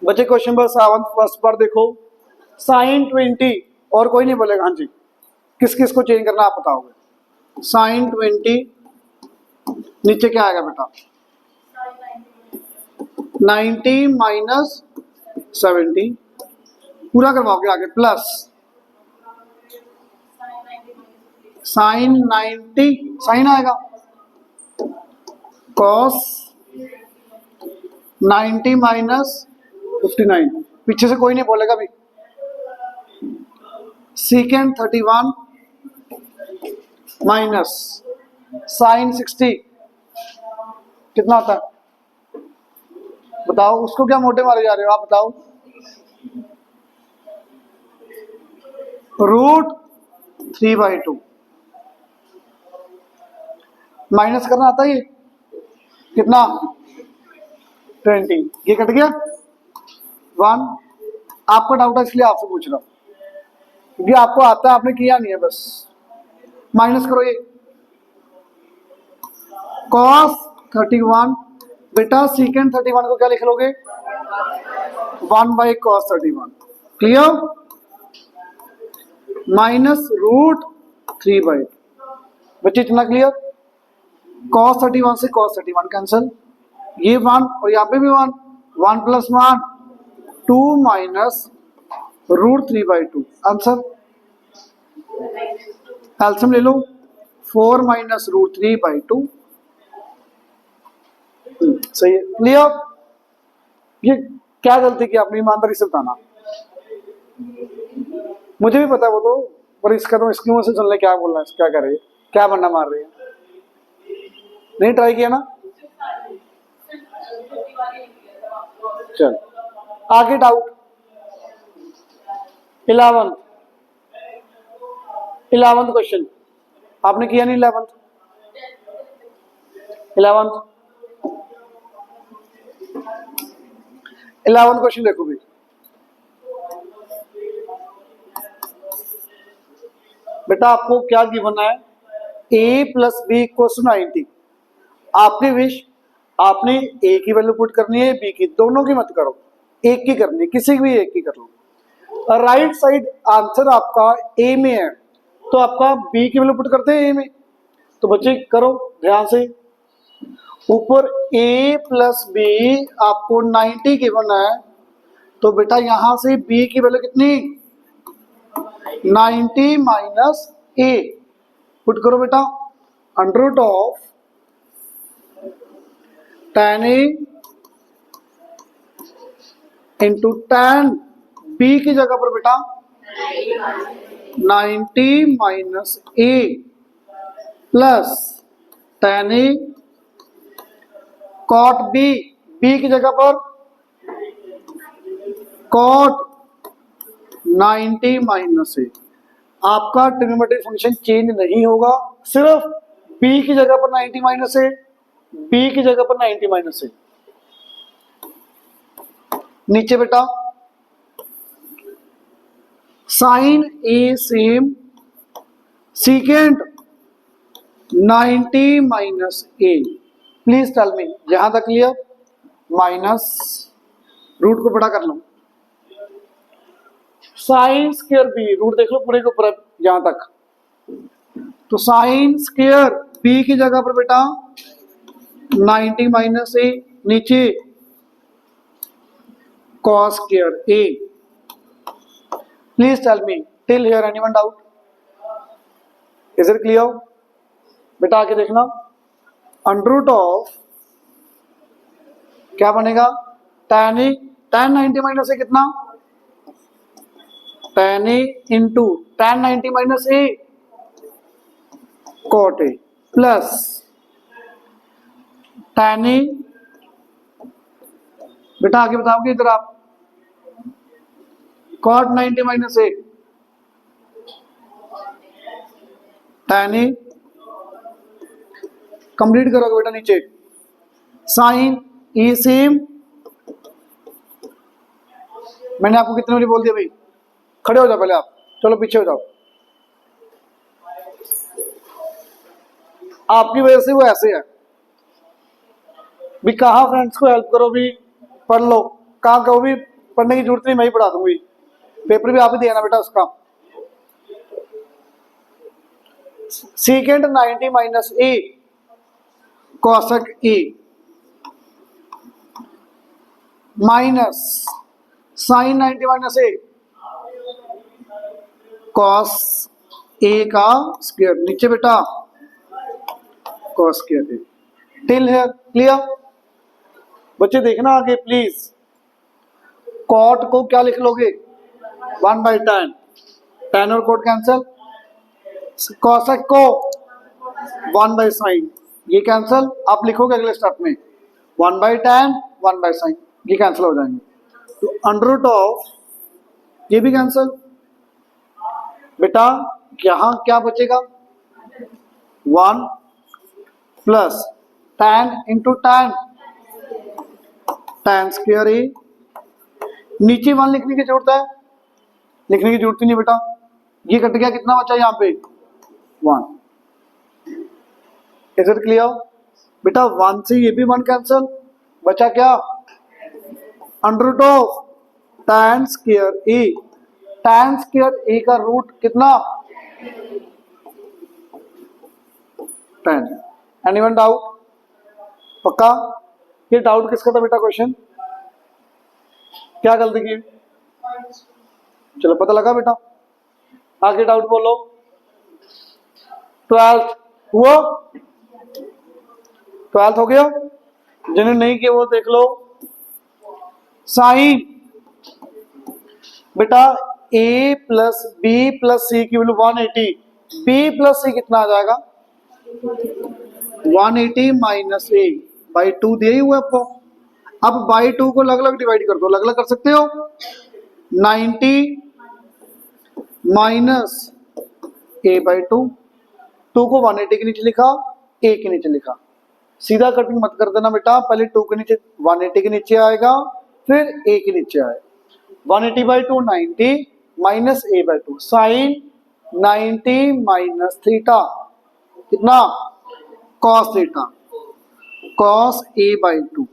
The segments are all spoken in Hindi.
बच्चे क्वेश्चन नंबर 7 फर्स्ट पर देखो, साइन 20 और कोई नहीं बोलेगा। हाँ जी, किस किस को चेंज करना आप बताओगे। साइन 20 नीचे क्या आएगा बेटा, 90 माइनस 70 पूरा करवाओगे आगे, प्लस साइन 90 साइन आएगा, कॉस 90 माइनस 59 पीछे से कोई नहीं बोलेगा भी। सीकेंड 31 माइनस साइन 60 कितना होता है बताओ। उसको क्या मोटे मारे जा रहे हो आप बताओ। √3/2 माइनस करना आता है ये कितना 20, ये कट गया 1। आपका डाउट है इसलिए आपसे पूछ रहा हूं, क्योंकि आपको आता है, आपने किया नहीं है, बस माइनस करो ये। cos 31 बेटा सीकेंड 31 को क्या लिख लोगे 1/cos 31, क्लियर। माइनस √3/2 बच्चे इतना क्लियर। cos 31 से cos 31 कैंसिल, ये 1 और यहाँ पे भी 1, 1 + 1 2 माइनस √3/2 आंसर। एल्सियम ले लो, 4 माइनस √3/2 सही है, क्लियर। ये क्या गलती की आपने, ईमानदारी से बताना। मुझे भी पता है वो तो, पर इसका तो इसकी मुंह से सुन ले क्या बोल रहा है, क्या कर रही है, क्या बनना मार रही है। नहीं ट्राई किया ना, चल आगे डाउट। 11th क्वेश्चन आपने किया नहीं। 11th क्वेश्चन देखो भी। बेटा आपको क्या गिवन है, a + b = 90। आपकी विश, आपने a की वैल्यू पुट करनी है, b की, दोनों की मत करो, एक की करनी है, किसी भी एक की कर लो। राइट साइड आंसर आपका a में है, तो आपका b की वैल्यू पुट करते हैं a में। तो बच्चे करो ध्यान से, ऊपर a + b आपको 90 गिवन है, तो बेटा यहां से b की वैल्यू कितनी 90 माइनस a पुट करो बेटा। √of tan a into tan b की जगह पर बेटा 90 minus a plus tan a cot b, b की जगह पर cot 90 माइनस a। आपका ट्रिग्नोमेट्रिक फंक्शन चेंज नहीं होगा, सिर्फ b की जगह पर 90 माइनस a, b की जगह पर 90 माइनस a। नीचे बेटा sine a same, secant 90 minus a। Please tell me, यहां तक क्लियर। माइनस रूट को बड़ा कर लो, साइन स्क्वायर b, रूट देख लो पूरे के ऊपर यहां तक, तो साइन स्क्वायर b की जगह पर बेटा 90 माइनस a, नीचे cos square a। Please tell me till here anyone doubt, is it clear. बेटा आगे देखना, √of क्या बनेगा tan a, tan 90 minus a कितना tan a into tan 90 minus a cot a plus tan a, बेटा आगे बताओगे इधर आप, cot 90 minus a tan a, complete करोगे बेटा नीचे साइन ए सेम। मैंने आपको कितने बार बोल दिया भाई, खड़े हो जाओ पहले आप, चलो पीछे हो जाओ, आपकी वजह से वो ऐसे है भी। कहा फ्रेंड्स को हेल्प करो भी, पढ़ लो, कहा कहो भी पढ़ने की जरूरत नहीं, मैं ही पढ़ा दूंगी, पेपर भी आप ही देना बेटा उसका। Secant 90 minus A cosec A minus sine 90 minus A cos A का स्क्वायर, नीचे बेटा कॉस स्क्वायर ए टिल है। क्लियर बच्चे, देखना आगे प्लीज। कॉट को क्या लिख लोगे 1/tan, tan और कॉट कैंसल, कॉसेक को 1/sin, ये कैंसल, आप लिखोगे अगले स्टेप में 1/tan 1/sin, ये कैंसिल हो जाएंगे। तो अंडर रूट ऑफ ये भी कैंसिल बेटा, यहां क्या बचेगा 1 plus tan into tan, tan square A, नीचे 1 लिखने की जरूरत है, लिखने की जरूरत ही नहीं बेटा, ये कट गया, कितना बचा यहाँ पे 1। इज इट क्लियर बेटा? 1 से ये भी 1 कैंसिल, बचा क्या under root of tan square A, tan square A का रूट कितना 10। Anyone doubt? पक्का? ये डाउट किसका था बेटा? क्वेश्चन क्या गलती की? चलो पता लगा बेटा, आगे डाउट बोलो। 12th हुआ, 12th हो गया, जिन्हें नहीं किया वो देख लो। साइन बेटा a प्लस बी प्लस सी की वैल्यू 180, b प्लस सी कितना आ जाएगा 180 माइनस ए बाई 2 दिया ही हुआ आपको। अब बाई 2 को अलग अलग डिवाइड कर दो, अलग अलग कर सकते हो। 90 माइनस ए बाई 2, 2 को 180 के नीचे लिखा, ए के नीचे लिखा, सीधा कटिंग मत कर देना बेटा, पहले 2 के नीचे 180 के नीचे आएगा, फिर ए के नीचे आएगा। 180 by 2 90 minus A by 2, sine 90 minus theta कितना cos theta, cos A by 2।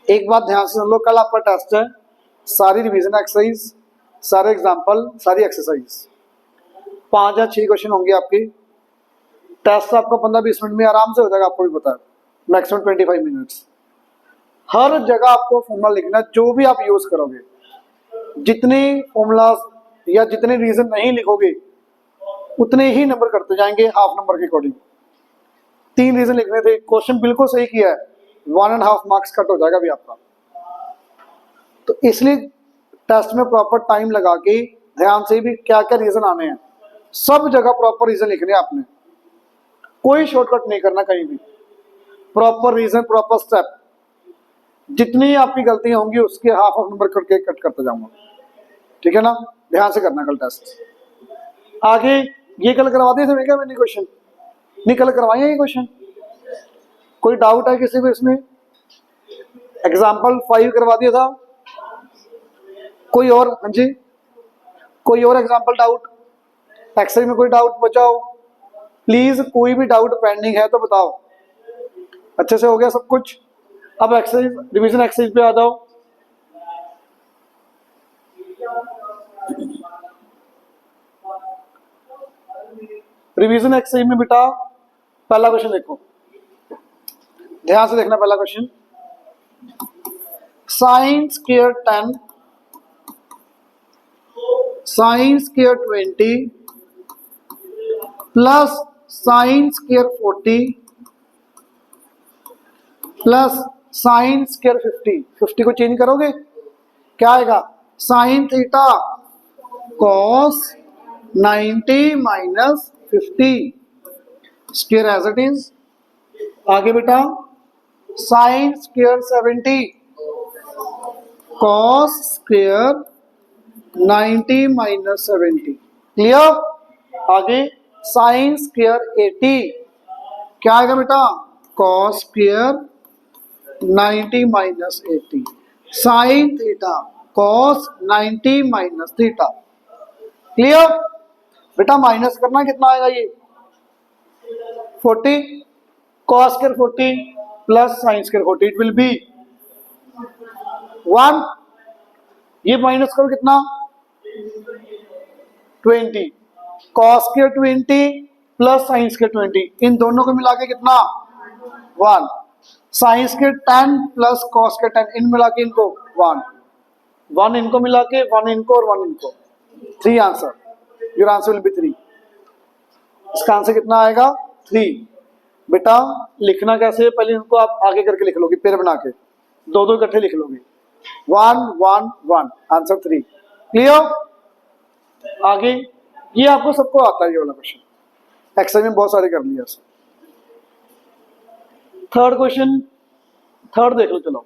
एक बात ध्यान से सुन लो, कल आपका टेस्ट है, सारी रिवीजन एक्सरसाइज, सारे एग्जाम्पल, सारी एक्सरसाइज, 5 या 6 क्वेश्चन होंगे आपके। टेस्ट आपका 15-20 मिनट में आराम से हो जाएगा, आपको भी पता है, मैक्सिमम 25 मिनट्स। हर जगह आपको फॉर्मूला लिखना, जो भी आप यूज करोगे, जितने फॉर्मूला या जितने रीजन नहीं लिखोगे उतने ही नंबर करते जाएंगे हाफ नंबर के अकॉर्डिंग। 3 रीजन लिखने थे, क्वेश्चन बिल्कुल सही किया है, 1.5 मार्क्स कट हो जाएगा भी आपका। तो इसलिए टेस्ट में प्रॉपर टाइम लगा के ध्यान से भी क्या क्या रीजन आने हैं, सब जगह प्रॉपर रीजन लिखने हैं आपने, कोई शॉर्टकट नहीं करना कहीं भी, प्रॉपर रीजन प्रॉपर स्टेप। जितनी आपकी गलतियां होंगी उसके हाफ ऑफ नंबर करके कट करते जाऊंगा, ठीक है ना? ध्यान से करना कल टेस्ट। आगे ये कल करवा दिए थे क्या मैंने क्वेश्चन? नहीं कल करवाए ये क्वेश्चन? कोई डाउट है किसी को इसमें? एग्जाम्पल 5 करवा दिया था, कोई और? हाँ जी, कोई और एग्जाम्पल डाउट? एक्सरसाइज में कोई डाउट बचाओ प्लीज, कोई भी डाउट पेंडिंग है तो बताओ। अच्छे से हो गया सब कुछ? अब एक्सरसाइज रिवीजन एक्सरसाइज पे आ जाओ। रिवीजन एक्सरसाइज में बेटा पहला क्वेश्चन देखो, ध्यान से देखना। पहला question, sine square 10 sine square 20 plus sine square 40 plus sine square 50 को चेंज करोगे क्या आएगा? Sine theta cos 90 minus 50 square as it is. आगे बेटा sine square 70 cos square 90 minus 70। Clear? आगे साइन स्क्वायर 80 क्या आएगा बेटा? Cos square 90 minus 80, sine theta cos 90 minus theta. Clear? बेटा माइनस करना, कितना आएगा ये 40, cos square 40 plus sine square 40, it will be 1 ये माइनस करो कितना 20, कॉस के 20 प्लस साइंस के 20, इन दोनों को मिला के कितना 1, साइंस के 10 प्लस कॉस के 10, इन मिला के इनको 1 इनको मिला के 1 इनको और 1 इनको, 3 answer, your answer will be 3। इसका आंसर कितना आएगा 3। बेटा लिखना कैसे है, पहले इनको आप आगे करके लिख लोगे, पेड़ बना के दो दो इकट्ठे लिख लोगे, 1 1 1, आंसर 3। क्लियर? आगे ये आपको सबको आता है, ये वाला क्वेश्चन एक्सरसाइज में बहुत सारे कर लिया। थर्ड क्वेश्चन, थर्ड देख लो, चलो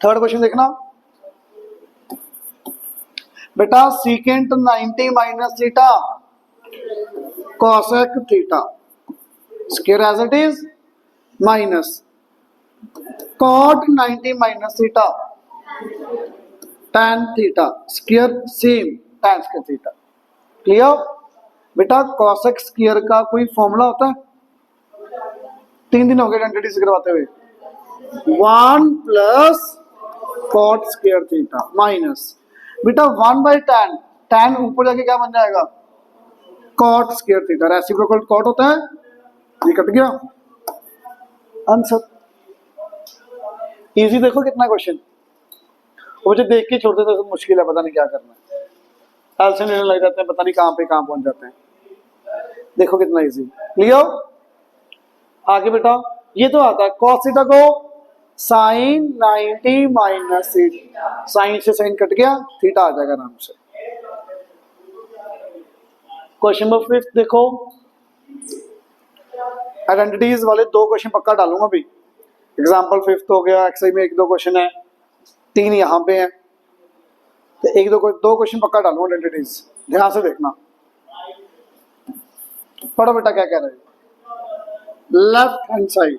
थर्ड क्वेश्चन देखना बेटा, secant 90 minus theta cosec theta square as it is minus cot 90 minus theta tan theta square same tan square theta. Clear? बेटा कॉसेक स्क्वायर का कोई फॉर्मूला होता है? 3 दिन हो गए आइडेंटिटी से करवाते हुए, 1 plus cot square theta minus बेटा 1 बाई tan, tan ऊपर जाके क्या बन जाएगा cot square theta, reciprocal cot होता है, ये कट गया आंसर। इजी देखो कितना क्वेश्चन, मुझे देख के छोड़ते तो मुश्किल है, पता नहीं क्या करना है, टेंशन लेने लग जाते हैं, पता नहीं कहां पे कहां पहुंच जाते हैं। देखो कितना इजी। क्लियर? आगे बेटा ये तो आता है cos थीटा को साइन 90 माइनस थीटा, साइन से साइन कट गया, थीटा आ जाएगा आराम से। क्वेश्चन नंबर 5 देखो, आइडेंटिटीज वाले 2 क्वेश्चन पक्का डालूंगा अभी, एग्जाम्पल 5 हो गया, एक्सरसाइज में 1-2 क्वेश्चन है, 3 यहाँ पे हैं, तो 1-2 क्वेश्चन पक्का डालूंगा आइडेंटिटीज, ध्यान से देखना। पढ़ो बेटा क्या कह रहे हैं, लेफ्ट हैंड साइड,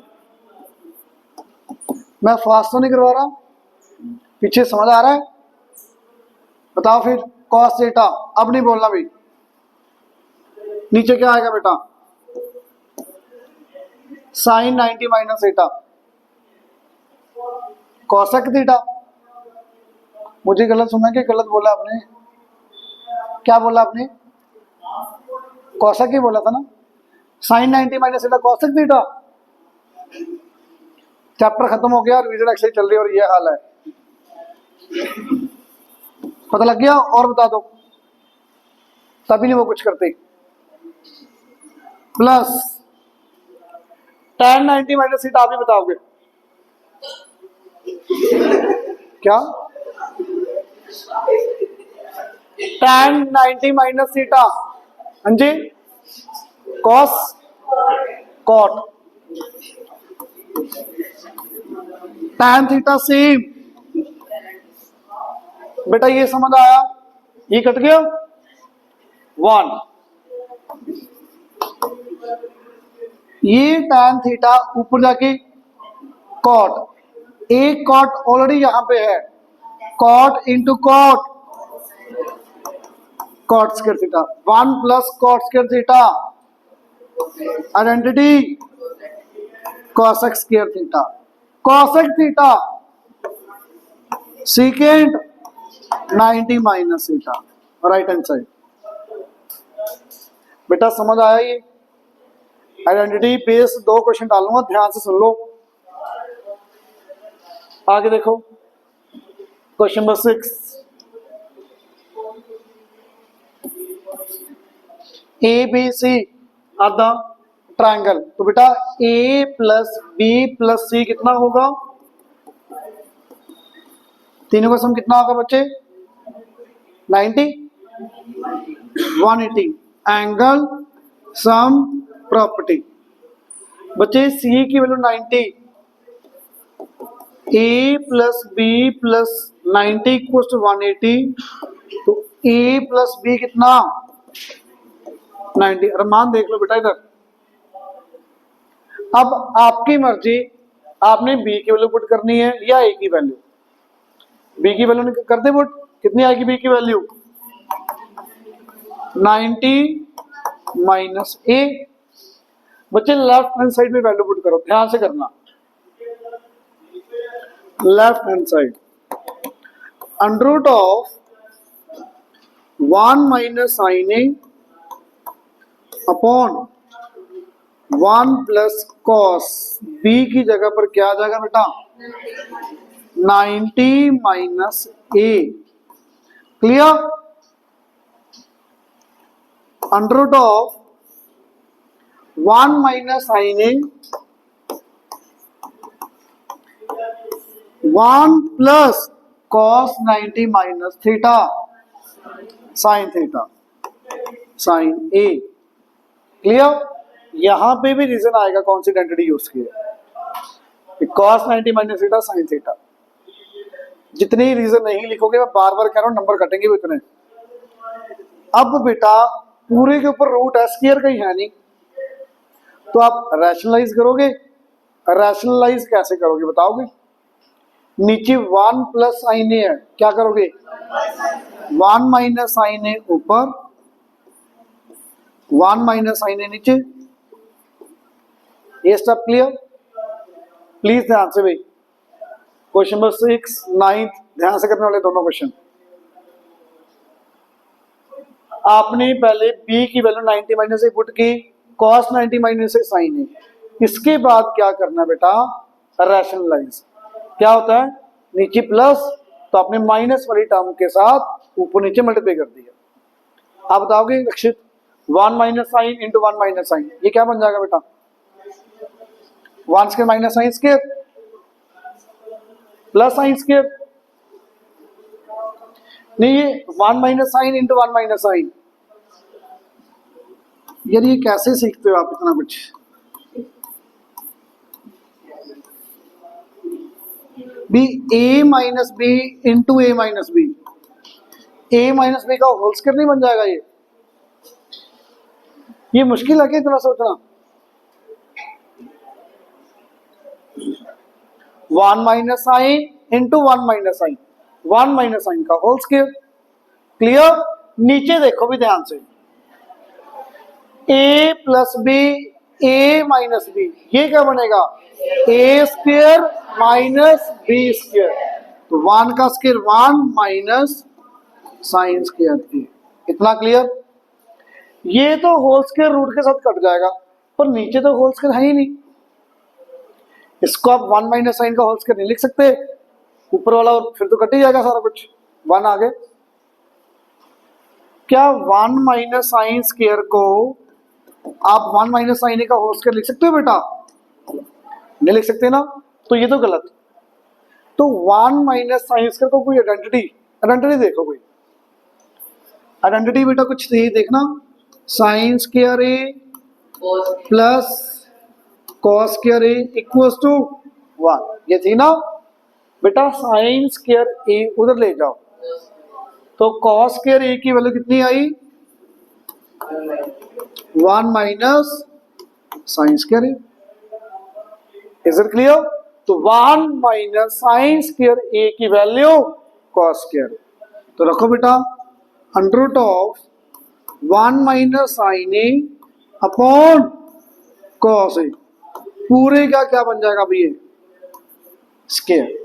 मैं फास्ट तो नहीं करवा रहा, पीछे समझ आ रहा है? बताओ फिर cos थीटा, अब नहीं बोलना भाई, नीचे क्या आएगा बेटा sine 90 minus theta cosec theta. मुझे गलत सुना कि गलत बोला आपने? क्या बोला आपने? कॉसेक ही बोला था ना, sine 90 minus theta cosec theta. Chapter खत्म हो गया, रिवीजन एक्सरसाइज चल रही है और ये हाल है, पता लग गया? और बता दो, तभी नहीं वो कुछ करते। प्लस tan 90 माइनस थीटा, आप ही बताओगे क्या? tan 90 माइनस थीटा, हाँ जी, cos cot, tan theta same. बेटा ये समझ आया, ये कट गया 1, ये tan थीटा ऊपर जाके cot, एक cot ऑलरेडी यहां पे है, cot into cot, cot square theta, 1 plus cot square theta, identity cosec square theta, cosec theta secant 90 minus theta, right hand side. बेटा समझ आया? ये आइडेंटिटी बेस्ड 2 क्वेश्चन डालूंगा, ध्यान से सुन लो। आगे देखो question number 6, ABC are the triangle, तो बेटा A plus B plus C कितना होगा? तीनों का सम कितना होगा बच्चे? 90 180, एंगल सम प्रॉपर्टी। बच्चे C की value 90, A plus B plus 90 equal to 180, तो A प्लस B कितना 90। अरमान देख लो बेटा इधर, अब आपकी मर्जी, आपने B की वैल्यू पुट करनी है या A की वैल्यू। B की वैल्यू कर दे पुट, कितनी आएगी B की वैल्यू? 90 minus A। बच्चे लेफ्ट हैंड साइड में वैल्यू पुट करो, ध्यान से करना, left hand side under root of 1 minus sine A upon 1 plus cos B की जगह पर क्या आ जाएगा बेटा 90 minus A. Clear? Under root of 1 minus sine A 1 plus cos 90 minus theta sine theta sine A. Clear? यहां पे भी रीजन आएगा कौन सी आइडेंटिटी यूज की है, cos 90 minus theta sine theta. जितने रीजन नहीं लिखोगे, मैं बार बार कह रहा हूं, नंबर कटेंगे भी उतने। अब बेटा पूरे के ऊपर रूट है, स्क्वायर कहीं है नहीं, तो आप रैशनलाइज करोगे। रैशनलाइज कैसे करोगे बताओगे? नीचे 1 प्लस साइन ए है, क्या करोगे 1 माइनस साइन ए ऊपर, 1 माइनस साइन ए नीचे। ये स्टेप क्लियर? प्लीज ध्यान से भाई, क्वेश्चन नंबर 6, 9 ध्यान से करने वाले दोनों क्वेश्चन। आपने पहले b की वैल्यू 90 माइनस ए पुट की, cos 90 माइनस ए साइन ए। इसके बाद क्या करना बेटा, रैशनलाइज। क्या होता है, नीचे प्लस तो आपने माइनस वाली टर्म के साथ ऊपर नीचे मल्टीप्लाई कर दिया। आप बताओगे Rakshit 1 minus sine into 1 minus sine, ये क्या बन जाएगा बेटा 1 square minus sine square plus sine square. नहीं, ये 1 minus sine into 1 minus sine. यार ये कैसे सीखते हो आप इतना कुछ? B A minus B into A minus B, A minus B का होल स्क्वायर नहीं बन जाएगा? ये मुश्किल है क्या इतना सोचना? 1 minus sine into 1 minus sine, 1 minus sine का होल स्क्वायर। क्लियर? नीचे देखो भी ध्यान से, A plus B A minus B, ये क्या बनेगा A square minus B square. तो 1 का square 1 minus sine square A. इतना क्लियर? ये तो होल स्क्वायर रूट के साथ कट जाएगा, पर नीचे तो होल स्क्वायर है ही नहीं, इसको आप 1 माइनस साइन का होल स्क्वायर नहीं लिख सकते ऊपर वाला, और फिर तो कट ही जाएगा सारा कुछ। 1 आ गए। क्या 1 माइनस साइन स्क्वायर को आप 1 माइनस साइन का होल स्क्वायर लिख सकते हो बेटा? नहीं लिख सकते ना, तो ये तो गलत। तो 1 माइनस साइन स्क्वायर को कोई आइडेंटिटी देखो, कोई आइडेंटिटी बेटा कुछ थी देखना, sine square A plus cos square A equals to 1, ये थी ना बेटा। साइन स्क्वायर ए उधर ले जाओ, तो कॉस स्क्वायर ए की वैल्यू कितनी आई 1 minus sine square A. Is it clear? तो 1 माइनस साइन स्क्वायर ए की वैल्यू कॉस स्क्वायर। तो रखो बेटा under root of 1 minus sine A upon cos A, पूरे का क्या बन जाएगा भैया स्क्वायर।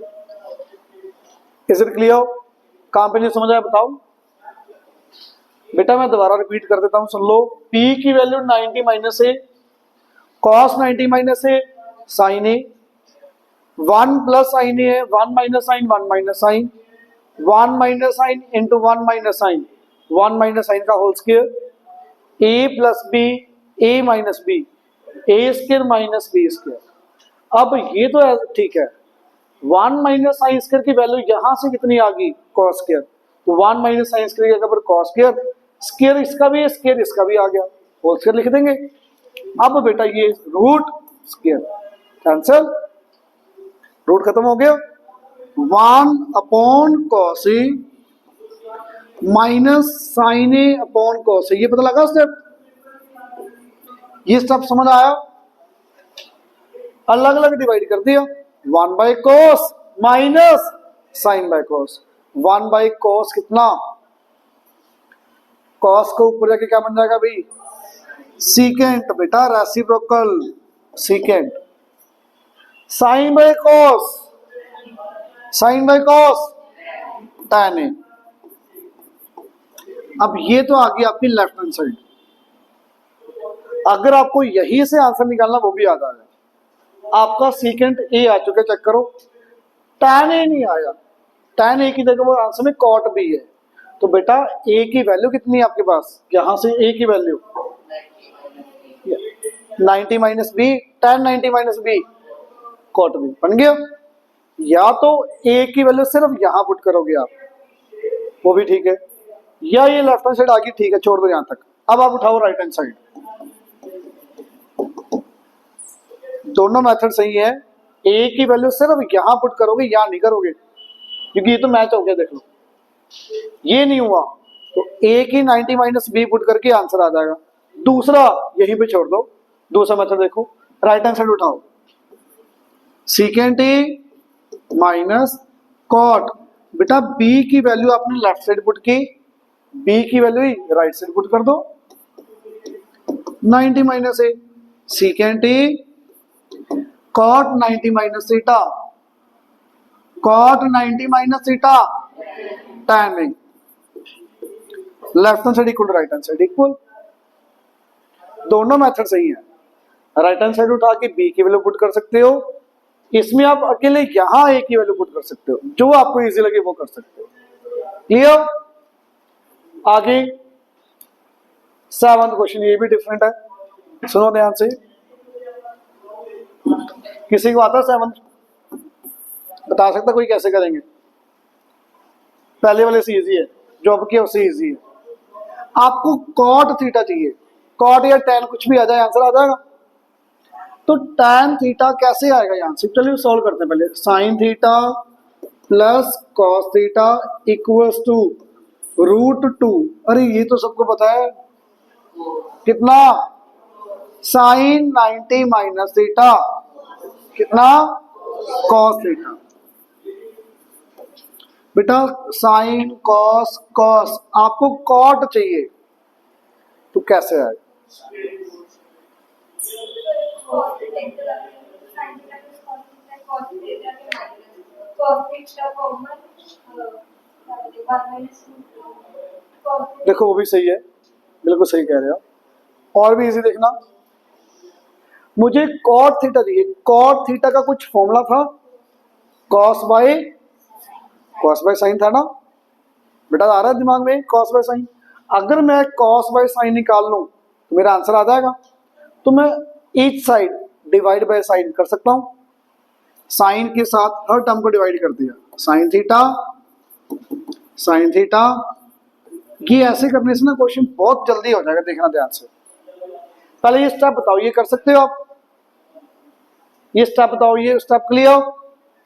Is it clear? कहां पे नहीं समझ आया बताओ बेटा? मैं दोबारा रिपीट कर देता हूं, सुन लो। p की value 90 minus A cos 90 minus A sine A, 1 plus sine A है 1 minus sine 1 minus sine, 1 minus sine into 1 minus sine, 1 minus sine का whole square, A plus B A minus B, A square minus B square. अब ये तो ठीक है, 1 माइनस साइन स्क्वायर की वैल्यू यहां से कितनी आ गई कॉस स्क्वायर, तो 1 माइनस साइन स्क्वायर की जगह पर कॉस स्क्वायर, स्क्वायर इसका भी स्क्वायर इसका भी आ गया, होल स्क्वायर लिख देंगे। अब बेटा ये रूट स्क्वायर कैंसल, रूट खत्म हो गया। 1 upon cos A minus sine A upon cos ए, ये पता लगा स्टेप? ये स्टेप समझ आया? अलग अलग डिवाइड कर दिया, 1 by cos minus sine by cos, 1 by cos कितना, कॉस को ऊपर जाके क्या बन जाएगा भाई सीकेंट बेटा, reciprocal secant. Sine by cos, sine by cos tan A। अब ये तो आ गई आपकी लेफ्ट हैंड साइड। अगर आपको यही से आंसर निकालना वो भी याद आ जाए। आपका सीकेंट ए आ चुका है, चेक करो। tan A नहीं आया, tan A की जगह वो आंसर में cot B है। तो बेटा A की वैल्यू कितनी है आपके पास, यहां से A की value 90 minus B, tan 90 minus B cot B बन गया। या तो A की वैल्यू सिर्फ यहां पुट करोगे आप, वो भी ठीक है, या ये लेफ्ट हैंड साइड आ गई, ठीक है, छोड़ दो यहां तक। अब आप उठाओ राइट हैंड साइड। दोनों मेथड सही है। ए की वैल्यू सिर्फ यहां पुट करोगे, यहां नहीं करोगे, क्योंकि ये तो मैच हो गया। देख लो ये नहीं हुआ तो ए की 90 माइनस बी पुट करके आंसर आ जाएगा। दूसरा यहीं पे छोड़ दो, दूसरा मेथड देखो, राइट हैंड साइड उठाओ, सीकेंट ए माइनस कॉट। बेटा बी की वैल्यू आपने लेफ्ट साइड पुट की, बी की वैल्यू राइट साइड पुट कर दो, 90 minus A secant A cot 90 minus theta, cot 90 minus theta tan ए। Left hand side equal to right hand side equal. दोनों मेथड सही है। राइट हैंड साइड उठा के बी की वैल्यू पुट कर सकते हो, इसमें आप अकेले यहां ए की वैल्यू पुट कर सकते हो, जो आपको इजी लगे वो कर सकते हो। क्लियर? आगे 7वां क्वेश्चन, ये भी डिफरेंट है, सुनो ध्यान से। किसी को आता है 7? बता सकता कोई कैसे करेंगे? पहले वाले से इजी है, जो अब के उससे इजी है। आपको कॉट थीटा चाहिए, कॉट या टैन कुछ भी आ जाए आंसर आ जाएगा। तो टैन थीटा कैसे आएगा यहां से, चलिए सॉल्व करते हैं पहले। Sine theta plus cos theta equals to √2। अरे ये तो सबको पता है, कितना, साइन 90 माइनस थीटा, कितना, कॉस थीटा। बेटा साइन कॉस कॉस, आपको कॉट चाहिए तो कैसे आएगा? देखो वो भी सही है, बिल्कुल सही कह रहे हो। और भी इजी देखना, मुझे कॉट थीटा चाहिए। कॉट थीटा का कुछ फॉर्मूला था, कॉस बाय साइन था ना बेटा, आ रहा है दिमाग में कॉस बाय साइन। अगर मैं कॉस बाय साइन निकाल लूं तो मेरा आंसर आ जाएगा। तो मैं each side divide by sine कर सकता हूं, साइन के साथ हर टर्म को डिवाइड कर दिया, साइन थीटा। ये ऐसे करने से ना क्वेश्चन बहुत जल्दी हो जाएगा, देखना ध्यान से। पहले ये स्टेप बताओ, ये कर सकते हो आप? ये स्टेप बताओ, ये स्टेप क्लियर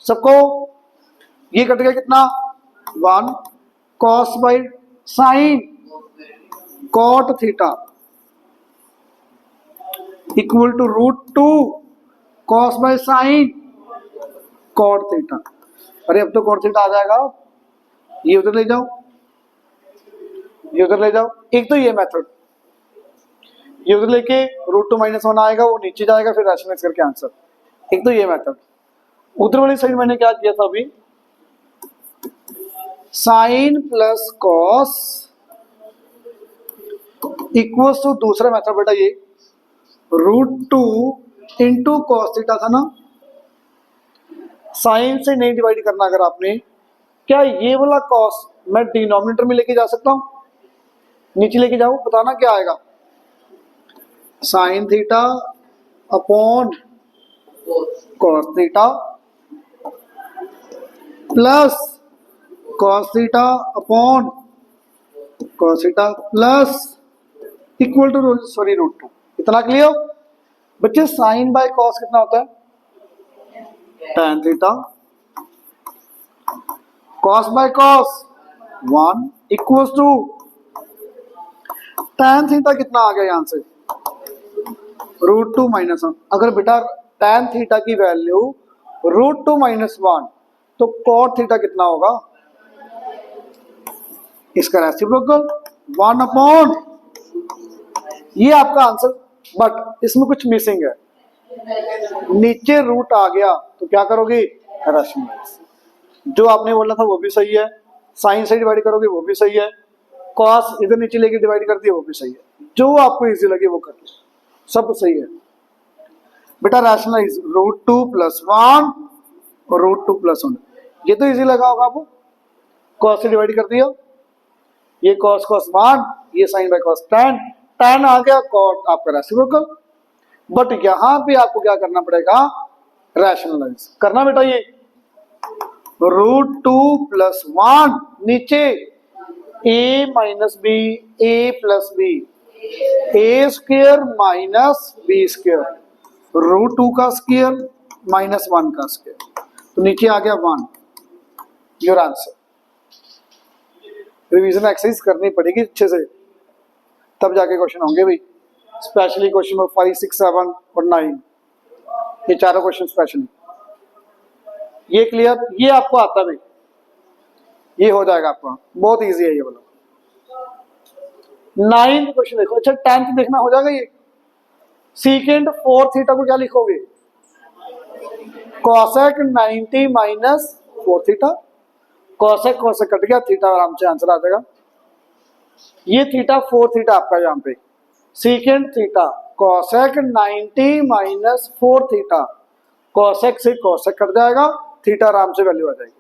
सबको? ये कट गया कितना, 1 cos by sine cot theta equal to √2 cos by sine cot theta. अरे अब तो कॉट थीटा आ जाएगा, ये उधर ले जाओ, ये उधर ले जाओ। एक तो ये मेथड, ये उधर लेके √2 - 1 आएगा, वो नीचे जाएगा, फिर रैशनलाइज करके आंसर। एक तो ये मेथड। उधर वाली साइड मैंने क्या किया था अभी, sine plus cos equals to दूसरा मेथड बेटा ये √2 इंटू कॉस थीटा था ना। साइन से नहीं डिवाइड करना अगर आपने, क्या ये वाला कॉस मैं डिनोमिनेटर में लेके जा सकता हूं? नीचे लेके जाओ, बताना क्या आएगा, sine theta upon cos theta plus cos theta upon cos theta plus equal to √2। इतना क्लियर बच्चे? साइन बाय कॉस कितना होता है, tan theta, cos by cos 1 equals to tan theta कितना आ गया यहां से, √2 - 1। अगर बेटा tan थीटा की वैल्यू √2 - 1 तो cot थीटा कितना होगा, इसका रेसिप्रोकल 1 अपॉन, ये आपका आंसर। बट इसमें कुछ मिसिंग है, नीचे रूट आ गया तो क्या करोगे, रैशनलाइज। जो आपने बोला था वो भी सही है, साइन से डिवाइड करोगे वो भी सही है, कॉस इधर नीचे लेके डिवाइड कर दिया वो भी सही है, जो आपको इजी लगे वो कर लो, सब सही है। बेटा रैशनलाइज √2 + 1 और √2 + 1, ये तो इजी लगा होगा आपको, कॉस से डिवाइड कर दिया, ये cos cos 1, ये sin by cos tan, tan आ गया cot आपका रेसिप्रोकल। बट यहां पे आपको क्या करना पड़ेगा, रैशनलाइज करना बेटा, ये √2 + 1 नीचे a - b a + b a² - b², √2 का स्क्वायर -1 का स्क्वायर, तो नीचे आ गया 1, योर आंसर। रिवीजन एक्सरसाइज करनी पड़ेगी अच्छे से, तब जाके क्वेश्चन होंगे भाई, स्पेशली क्वेश्चन नंबर 5, 6, 7 और 9, ये चारों क्वेश्चन स्पेशली। ये क्लियर, ये आपको आता भाई, ये हो जाएगा आपका, बहुत इजी है ये वाला। 9th क्वेश्चन देखो, अच्छा 10th देखना हो जाएगा ये। सीकेंड 4 थीटा को क्या लिखोगे, cosec 90 - 4 theta, cosec cosec cut गया, थीटा आराम से आंसर आ जाएगा। ये थीटा 4 थीटा आपका यहाँ पे, secant theta cosec 90 - 4 theta, cosec से कॉसेक कट जाएगा, थीटा आराम से वैल्यू आ जाएगी।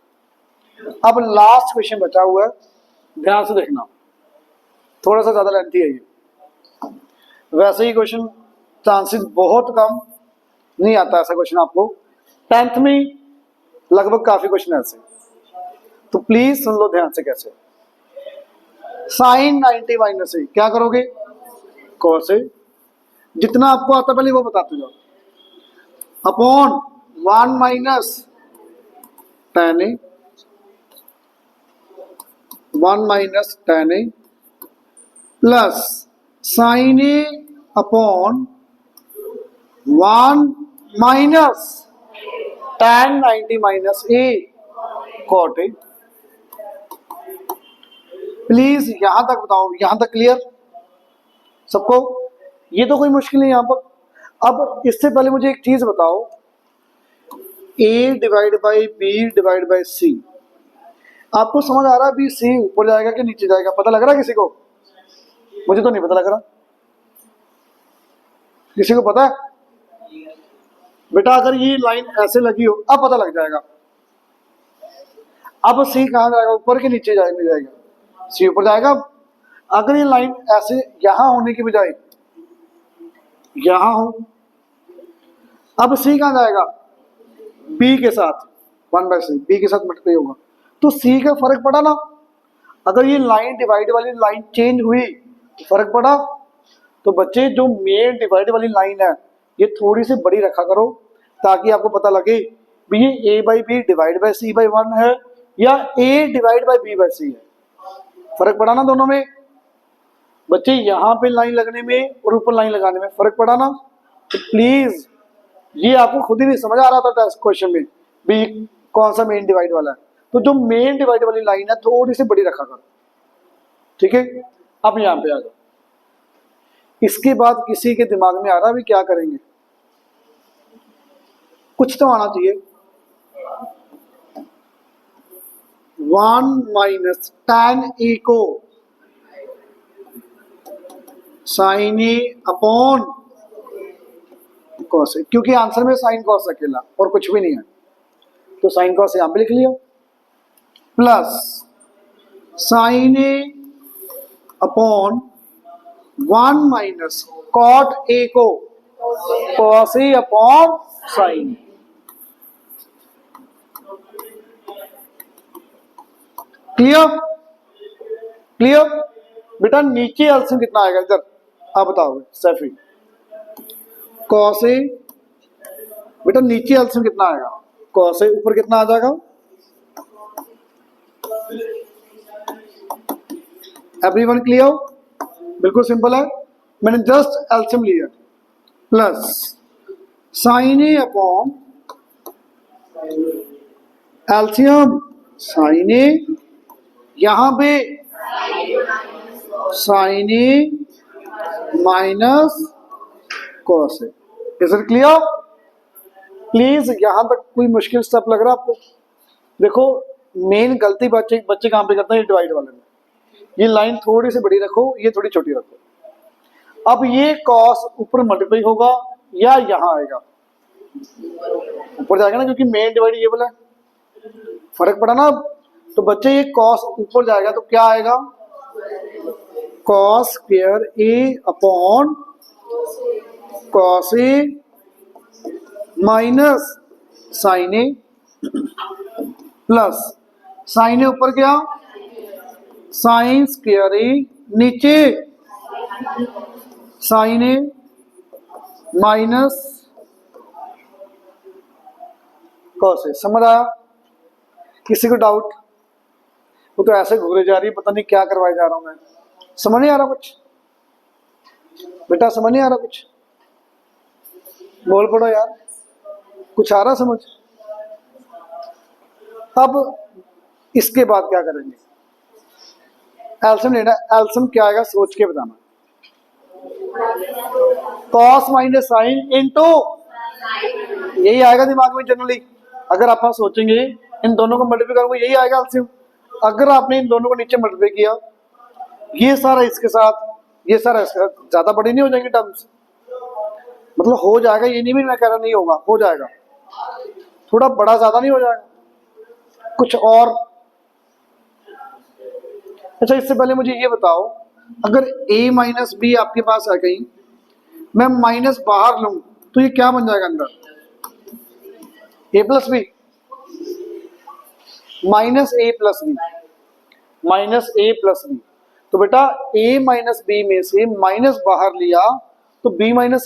अब लास्ट क्वेश्चन बचा हुआ है, ध्यान से देखना, थोड़ा सा ज्यादा लेंथी है ये, वैसे ही क्वेश्चन चांसेस बहुत कम, नहीं आता ऐसा क्वेश्चन आपको, 10th में लगभग काफी क्वेश्चन ऐसे, तो प्लीज सुन लो ध्यान से कैसे। साइन 90 - a क्या करोगे, कॉस a, जितना आपको आता पहले वो बताते जाओ, upon 1 - tan a, 1 - tan a plus sine a upon 1 - tan 90 - a cot a। Please यहां तक बताओ, यहां तक क्लियर सबको, ये तो कोई मुश्किल नहीं यहां पर। अब इससे पहले मुझे एक चीज बताओ, a/b/c आपको समझ आ रहा है, bc ऊपर जाएगा कि नीचे जाएगा, पता लग रहा है किसी को, मुझे तो नहीं पता लग रहा, किसी को पता है बेटा, अगर ये लाइन ऐसे लगी हो अब पता लग जाएगा। अब सी कहां जाएगा, ऊपर के नीचे जाएगा, सी ऊपर जाएगा। अगर ये लाइन ऐसे यहां होने की बजाय यहां हो, अब सी कहां जाएगा, बी के साथ, 1/c बी के साथ मल्टीप्लाई होगा, तो सी का फर्क पड़ा ना। अगर ये लाइन डिवाइड वाली लाइन चेंज हुई तो फर्क पड़ा। तो बच्चे जो मेन डिवाइड वाली लाइन है ये थोड़ी सी बड़ी रखा करो, ताकि आपको पता लगे भी ये a/b डिवाइड बाय c/1 है या a डिवाइड बाय b/c है, फर्क पड़ा ना दोनों में। बच्चे यहाँ पे लाइन लगने में और ऊपर लाइन लगाने में फर्क पड़ा ना। तो प्लीज ये आपको खुद ही नहीं समझ आ रहा था टेस्ट क्वेश्चन में भी कौन सा मेन डिवाइड वाला है, तो जो मेन डिवाइड वाली लाइन है थोड़ी सी बड़ी रखा करो, ठीक है। अब यहाँ पे आ जाओ, इसके बाद किसी के दिमाग में आ रहा भी क्या करेंगे, कुछ तो आना चाहिए। 1 - tan a को sin a upon cos a, क्योंकि आंसर में साइन कॉस अकेला और कुछ भी नहीं है, तो साइन कॉस यहां पे लिख लिया, plus sine a upon 1 - cot a को cos a upon sine. Clear clear बेटा। नीचे एलसीएम कितना आएगा इधर आप बताओगे, सैफी cos a, बेटा नीचे एलसीएम कितना आएगा, cos a ऊपर कितना आ जाएगा, एवरीवन क्लियर, बिल्कुल सिंपल है, मैंने जस्ट एलसीएम लिया, plus sine a upon LCM sine a, यहां पे sine a minus cos a। Is it clear? Please यहां तक कोई मुश्किल स्टेप लग रहा है आपको? देखो मेन गलती बच्चे बच्चे कहाँ पे करते हैं, डिवाइड वाले में। ये लाइन थोड़ी सी बड़ी रखो, ये थोड़ी छोटी रखो। अब ये कॉस ऊपर मल्टीप्लाई होगा या यहाँ आएगा, ऊपर जाएगा ना, क्योंकि मेन डिवाइड ये वाला है। फर्क पड़ा ना। तो बच्चे ये कॉस ऊपर जाएगा तो क्या आएगा, कॉस स्क्वायर ए अपॉन कॉस ए माइनस साइन ए प्लस साइन ए ऊपर क्या, साइन स्क्वायर ए, नीचे sign A minus cos A. समझ आया? किसी को डाउट? वो तो ऐसे घूरे जा रही है, पता नहीं क्या करवाए जा रहा हूं मैं। समझ नहीं आ रहा कुछ बेटा, समझ नहीं आ रहा कुछ? बोल पड़ो यार, कुछ आ रहा समझ? अब इसके बाद क्या करेंगे, एल्सियम लेना। एल्सियम क्या आएगा सोच के बताना। कॉस माइनस साइन इनटू, यही आएगा दिमाग में जनरली। अगर आप सोचेंगे इन दोनों को मल्टीप्लाई करोगे, यही आएगा एल्सियम। अगर आपने इन दोनों को नीचे मल्टीप्लाई किया, ये सारा इसके साथ, ये सारा इसके साथ, ज्यादा बड़ी नहीं हो जाएंगे टर्म्स? मतलब हो जाएगा, ये नहीं भी मैं कह रहा नहीं होगा, हो जाएगा। थोड़ा बड़ा ज्यादा नहीं हो जाएगा कुछ और? अच्छा, इससे पहले मुझे ये बताओ, अगर a माइनस बी आपके पास है कहीं, मैं माइनस बाहर लूं तो ये क्या बन जाएगा अंदर, a plus B, minus a plus B, minus a plus B. तो बेटा a माइनस बी में से माइनस बाहर लिया तो b माइनस